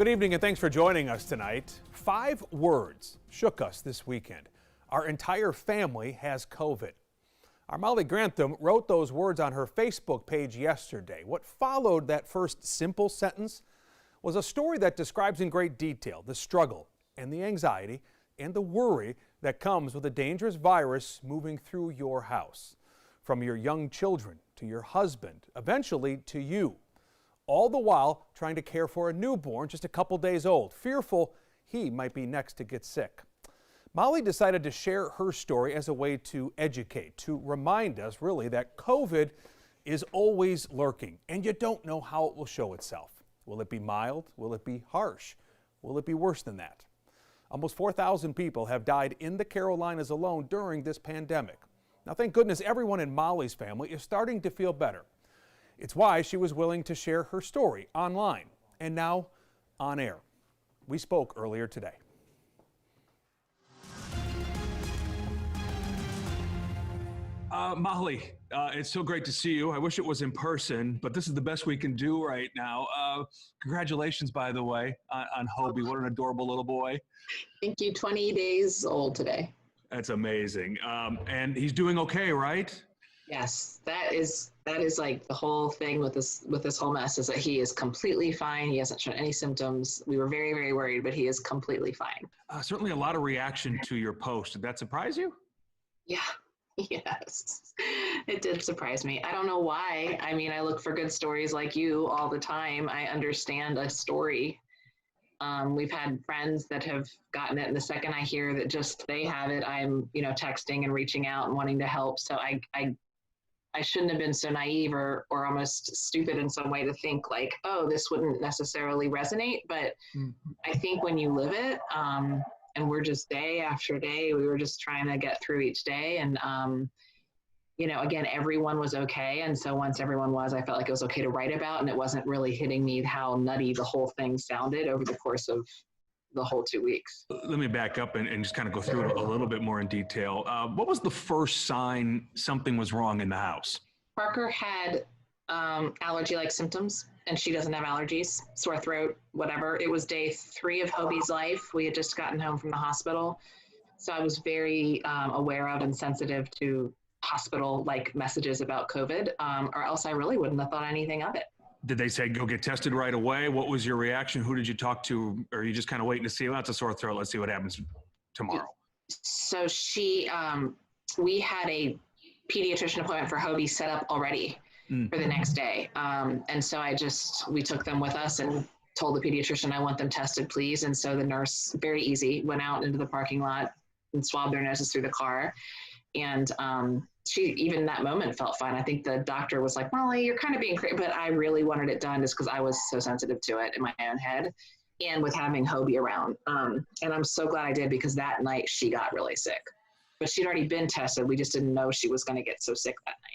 Good evening and thanks for joining us tonight. 5 words shook us this weekend. Our entire family has COVID. Our Molly Grantham wrote those words on her Facebook page yesterday. What followed that first simple sentence was a story that describes in great detail the struggle and the anxiety and the worry that comes with a dangerous virus moving through your house. From your young children to your husband, eventually to you. All the while trying to care for a newborn just a couple days old, fearful he might be next to get sick. Molly decided to share her story as a way to educate, to remind us really that COVID is always lurking and you don't know how it will show itself. Will it be mild? Will it be harsh? Will it be worse than that? Almost 4,000 people have died in the Carolinas alone during this pandemic. Now, thank goodness everyone in Molly's family is starting to feel better. It's why she was willing to share her story online and now on air. We spoke earlier today. Molly, it's so great to see you. I wish it was in person, but this is the best we can do right now. Congratulations, by the way, on Hobie. What an adorable little boy. Thank you. 20 days old today. That's amazing. And he's doing okay, right? Yes, that is like the whole thing with this whole mess is that he is completely fine. He hasn't shown any symptoms. We were very, very worried, but he is completely fine. Certainly a lot of reaction to your post. Did that surprise you? Yeah. Yes, it did surprise me. I don't know why. I mean, I look for good stories like you all the time. I understand a story. We've had friends that have gotten it, and the second I hear that just they have it, I'm, texting and reaching out and wanting to help. So I shouldn't have been so naive or almost stupid in some way to think like, oh, this wouldn't necessarily resonate. But I think when you live it, and we're just day after day, we were just trying to get through each day. And, again, everyone was okay. And so once everyone was, I felt like it was okay to write about, and it wasn't really hitting me how nutty the whole thing sounded over the course of the whole 2 weeks. Let me back up and just kind of go through it a little bit more in detail. What was the first sign something was wrong in the house? Parker had allergy-like symptoms, and she doesn't have allergies, sore throat, whatever. It was day 3 of Hobie's life. We had just gotten home from the hospital. So I was very aware of and sensitive to hospital-like messages about COVID, or else I really wouldn't have thought anything of it. Did they say, go get tested right away? What was your reaction? Who did you talk to? Or are you just kind of waiting to see, well, it's a sore throat. Let's see what happens tomorrow. So we had a pediatrician appointment for Hobie set up already for the next day. And so we took them with us and told the pediatrician, I want them tested, please. And so the nurse, very easy, went out into the parking lot and swabbed their noses through the car. And she, even in that moment, felt fine. I think the doctor was like, Molly, you're kind of being crazy, but I really wanted it done just because I was so sensitive to it in my own head and with having Hobie around. And I'm so glad I did, because that night she got really sick. But she'd already been tested. We just didn't know she was going to get so sick that night.